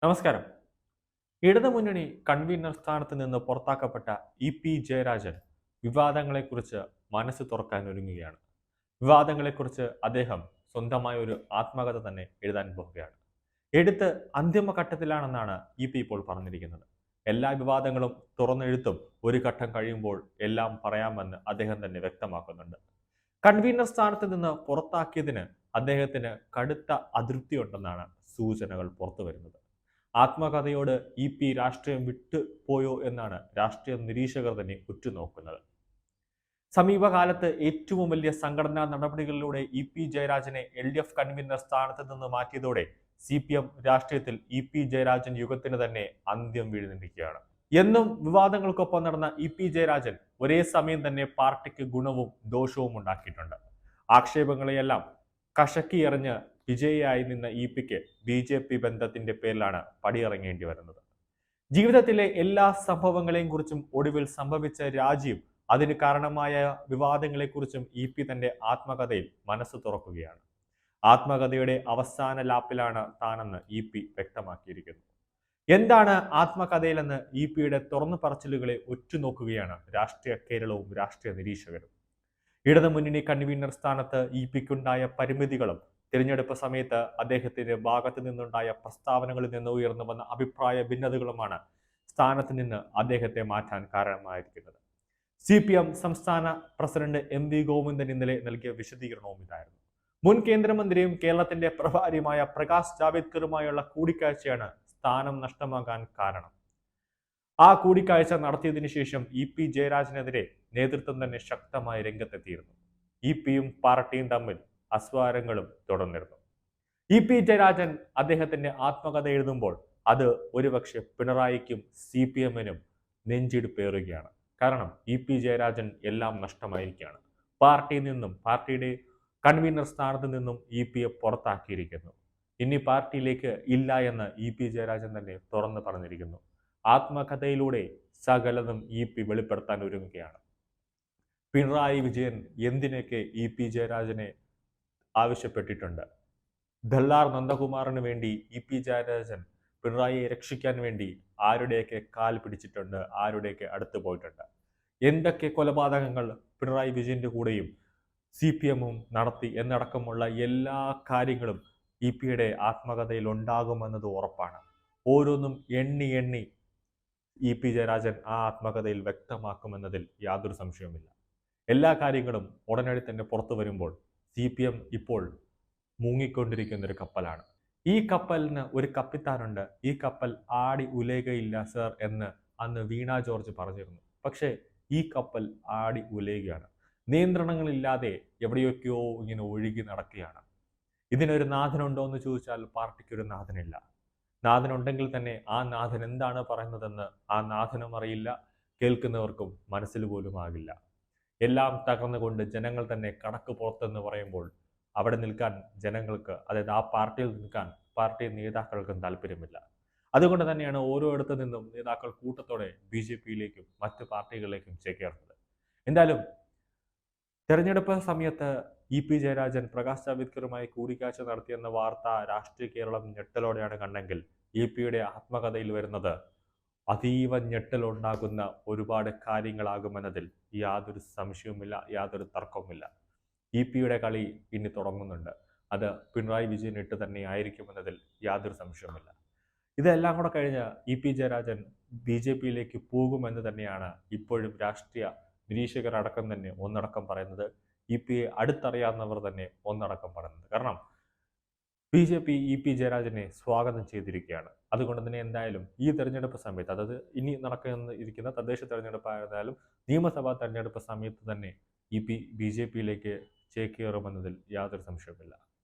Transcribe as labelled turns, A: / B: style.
A: നമസ്കാരം. ഇടതുമുന്നണി കൺവീനർ സ്ഥാനത്ത് നിന്ന് പുറത്താക്കപ്പെട്ട ഇ.പി. ജയരാജൻ വിവാദങ്ങളെക്കുറിച്ച് മനസ്സ് തുറക്കാൻ ഒരുങ്ങുകയാണ്. വിവാദങ്ങളെക്കുറിച്ച് അദ്ദേഹം സ്വന്തമായ ഒരു ആത്മകഥ തന്നെ എഴുതാൻ പോവുകയാണ്. എഴുത്ത് അന്തിമഘട്ടത്തിലാണെന്നാണ് ഇ.പി. ഇപ്പോൾ പറഞ്ഞിരിക്കുന്നത്. എല്ലാ വിവാദങ്ങളും തുറന്നെഴുത്തും ഒരു ഘട്ടം കഴിയുമ്പോൾ എല്ലാം പറയാമെന്ന് അദ്ദേഹം തന്നെ വ്യക്തമാക്കുന്നുണ്ട്. കൺവീനർ സ്ഥാനത്ത് നിന്ന് പുറത്താക്കിയതിന് അദ്ദേഹത്തിന് കടുത്ത അതൃപ്തിയുണ്ടെന്നാണ് സൂചനകൾ പുറത്തുവരുന്നത്. ആത്മകഥയോട് ഇ.പി. രാഷ്ട്രീയം വിട്ടുപോയോ എന്നാണ് രാഷ്ട്രീയ നിരീക്ഷകർ തന്നെ ഉറ്റുനോക്കുന്നത്. സമീപകാലത്ത് ഏറ്റവും വലിയ സംഘടനാ നടപടികളിലൂടെ ഇ.പി. ജയരാജനെ എൽ.ഡി.എഫ് കൺവീനർ സ്ഥാനത്ത് നിന്ന് മാറ്റിയതോടെ സി.പി.എം രാഷ്ട്രീയത്തിൽ ഇ.പി. ജയരാജൻ യുഗത്തിന് തന്നെ അന്ത്യം വീഴുന്നിരിക്കുകയാണ്. എന്നും വിവാദങ്ങൾക്കൊപ്പം നടന്ന ഇ.പി. ജയരാജൻ ഒരേ സമയം തന്നെ പാർട്ടിക്ക് ഗുണവും ദോഷവും ഉണ്ടാക്കിയിട്ടുണ്ട്. ആക്ഷേപങ്ങളെയെല്ലാം കശക്കിയെറിഞ്ഞ് വിജയിയായി നിന്ന ഇ.പി.ക്ക് ബി.ജെ.പി. ബന്ധത്തിന്റെ പേരിലാണ് പടിയിറങ്ങേണ്ടി വരുന്നത്. ജീവിതത്തിലെ എല്ലാ സംഭവങ്ങളെയും കുറിച്ചും ഒടുവിൽ സംഭവിച്ച രാജിയും അതിന് കാരണമായ വിവാദങ്ങളെക്കുറിച്ചും ഇ.പി. തന്റെ ആത്മകഥയിൽ മനസ്സ് തുറക്കുകയാണ്. ആത്മകഥയുടെ അവസാന ലാപ്പിലാണ് താനെന്ന് ഇ.പി. വ്യക്തമാക്കിയിരിക്കുന്നു. എന്താണ് ആത്മകഥയിലെന്ന് ഇ.പി.യുടെ തുറന്നു പറച്ചിലുകളെ ഉറ്റുനോക്കുകയാണ് രാഷ്ട്രീയ കേരളവും രാഷ്ട്രീയ നിരീക്ഷകരും. ഇടതുമുന്നണി കൺവീനർ സ്ഥാനത്ത് ഇ.പി.ക്കുണ്ടായ പരിമിതികളും തിരഞ്ഞെടുപ്പ് സമയത്ത് അദ്ദേഹത്തിന്റെ ഭാഗത്തു നിന്നുണ്ടായ പ്രസ്താവനകളിൽ നിന്ന് ഉയർന്നു വന്ന അഭിപ്രായ ഭിന്നതകളുമാണ് സ്ഥാനത്ത് നിന്ന് അദ്ദേഹത്തെ മാറ്റാൻ കാരണമായിരിക്കുന്നത്. സി.പി.എം സംസ്ഥാന പ്രസിഡന്റ് എം.വി. ഗോവിന്ദൻ ഇന്നലെ നൽകിയ വിശദീകരണവും ഇതായിരുന്നു. മുൻ കേന്ദ്രമന്ത്രിയും കേരളത്തിന്റെ പ്രഭാരിയുമായ പ്രകാശ് ജാവ്ദേക്കറുമായുള്ള കൂടിക്കാഴ്ചയാണ് സ്ഥാനം നഷ്ടമാകാൻ കാരണം. ആ കൂടിക്കാഴ്ച നടത്തിയതിനു ശേഷം ഇ.പി. ജയരാജനെതിരെ നേതൃത്വം തന്നെ ശക്തമായി രംഗത്തെത്തിയിരുന്നു. ഇ.പിയും പാർട്ടിയും തമ്മിൽ അസ്വാരങ്ങളും തുടർന്നിരുന്നു. ഇ.പി. ജയരാജൻ അദ്ദേഹത്തിന്റെ ആത്മകഥ എഴുതുമ്പോൾ അത് ഒരുപക്ഷെ പിണറായിക്കും സി.പി.എമ്മിനും നെഞ്ചിടിപ്പേറുകയാണ്. കാരണം ഇ.പി. ജയരാജൻ എല്ലാം നഷ്ടമായിരിക്കുകയാണ്. പാർട്ടിയിൽ നിന്നും പാർട്ടിയുടെ കൺവീനർ സ്ഥാനത്ത് നിന്നും ഇ.പിയെ പുറത്താക്കിയിരിക്കുന്നു. ഇനി പാർട്ടിയിലേക്ക് ഇല്ല എന്ന് ഇ.പി. ജയരാജൻ തന്നെ തുറന്നു പറഞ്ഞിരിക്കുന്നു. ആത്മകഥയിലൂടെ സകലതും ഇ.പി. വെളിപ്പെടുത്താൻ ഒരുങ്ങുകയാണ്. പിണറായി വിജയൻ എന്തിനൊക്കെ ഇ.പി. ജയരാജനെ ആവശ്യപ്പെട്ടിട്ടുണ്ട്. ദല്ലാർ നന്ദകുമാറിന് വേണ്ടി ഇ.പി. ജയരാജൻ പിണറായിയെ രക്ഷിക്കാൻ വേണ്ടി ആരുടെയൊക്കെ കാൽ പിടിച്ചിട്ടുണ്ട്, ആരുടെയൊക്കെ അടുത്ത് പോയിട്ടുണ്ട്. എന്തൊക്കെ കൊലപാതകങ്ങൾ പിണറായി വിജയന്റെ കൂടെയും സി.പി.എമ്മും നടത്തി എന്നടക്കമുള്ള എല്ലാ കാര്യങ്ങളും ഇ.പിയുടെ ആത്മകഥയിൽ ഉണ്ടാകുമെന്നത് ഉറപ്പാണ്. ഓരോന്നും എണ്ണി എണ്ണി ഇ.പി. ജയരാജൻ ആ ആത്മകഥയിൽ വ്യക്തമാക്കുമെന്നതിൽ യാതൊരു സംശയവുമില്ല. എല്ലാ കാര്യങ്ങളും ഉടനടി തന്നെ പുറത്തു വരുമ്പോൾ സി.പി.എം ഇപ്പോൾ മുങ്ങിക്കൊണ്ടിരിക്കുന്ന ഒരു കപ്പലാണ്. ഈ കപ്പലിന് ഒരു കപ്പിത്താനുണ്ട്. ഈ കപ്പൽ ആടി ഉലയുകയില്ല സർ എന്ന് അന്ന് വീണ ജോർജ് പറഞ്ഞിരുന്നു. പക്ഷേ ഈ കപ്പൽ ആടി ഉലയുകയാണ്. നിയന്ത്രണങ്ങളില്ലാതെ എവിടെയൊക്കെയോ ഇങ്ങനെ ഒഴുകി നടക്കുകയാണ്. ഇതിനൊരു നാഥനുണ്ടോ എന്ന് ചോദിച്ചാൽ പാർട്ടിക്കൊരു നാഥനില്ല. നാഥനുണ്ടെങ്കിൽ തന്നെ ആ നാഥൻ എന്താണ് പറയുന്നതെന്ന് ആ നാഥനും അറിയില്ല, കേൾക്കുന്നവർക്കും മനസ്സിൽ പോലും ആകില്ല. എല്ലാം തകർന്നുകൊണ്ട് ജനങ്ങൾ തന്നെ കണക്ക് പുറത്തെന്ന് പറയുമ്പോൾ അവിടെ നിൽക്കാൻ ജനങ്ങൾക്ക്, അതായത് ആ പാർട്ടിയിൽ നിൽക്കാൻ പാർട്ടി നേതാക്കൾക്കും താല്പര്യമില്ല. അതുകൊണ്ട് തന്നെയാണ് ഓരോയിടത്തു നിന്നും നേതാക്കൾ കൂട്ടത്തോടെ ബി.ജെ.പിയിലേക്കും മറ്റ് പാർട്ടികളിലേക്കും ചേക്കേറുന്നത്. എന്തായാലും തെരഞ്ഞെടുപ്പ് സമയത്ത് ഇ.പി. ജയരാജൻ പ്രകാശ് ജാവ്ദേക്കറുമായി കൂടിക്കാഴ്ച നടത്തിയെന്ന വാർത്ത രാഷ്ട്രീയ കേരളം ഞെട്ടലോടെയാണ് കണ്ടെങ്കിൽ ഇ.പിയുടെ ആത്മകഥയിൽ വരുന്നത് അതീവ ഞെട്ടലുണ്ടാകുന്ന ഒരുപാട് കാര്യങ്ങളാകുമെന്നതിൽ യാതൊരു സംശയവുമില്ല, യാതൊരു തർക്കവുമില്ല. ഇ.പിയുടെ കളി ഇനി തുടങ്ങുന്നുണ്ട്. അത് പിണറായി വിജയൻ ഇട്ട് തന്നെ ആയിരിക്കുമെന്നതിൽ യാതൊരു സംശയവുമില്ല. ഇതെല്ലാം കൂടെ കഴിഞ്ഞ് ഇ.പി. ജയരാജൻ ബി.ജെ.പിയിലേക്ക് പോകുമെന്ന് തന്നെയാണ് ഇപ്പോഴും രാഷ്ട്രീയ നിരീക്ഷകർ അടക്കം തന്നെ ഒന്നടക്കം പറയുന്നത്. ഇ.പിയെ അടുത്തറിയാവുന്നവർ തന്നെ ഒന്നടക്കം പറയുന്നത്. കാരണം ബി.ജെ.പി ഇ.പി. ജയരാജനെ സ്വാഗതം ചെയ്തിരിക്കുകയാണ്. അതുകൊണ്ട് തന്നെ എന്തായാലും ഈ തെരഞ്ഞെടുപ്പ് സമയത്ത്, അതായത് ഇനി ഇരിക്കുന്ന തദ്ദേശ തെരഞ്ഞെടുപ്പായിരുന്നാലും നിയമസഭാ തെരഞ്ഞെടുപ്പ് സമയത്ത് തന്നെ ഇ.പി. ബി.ജെ.പിയിലേക്ക് ചേക്കേറുമെന്നതിൽ യാതൊരു സംശയവുമില്ല.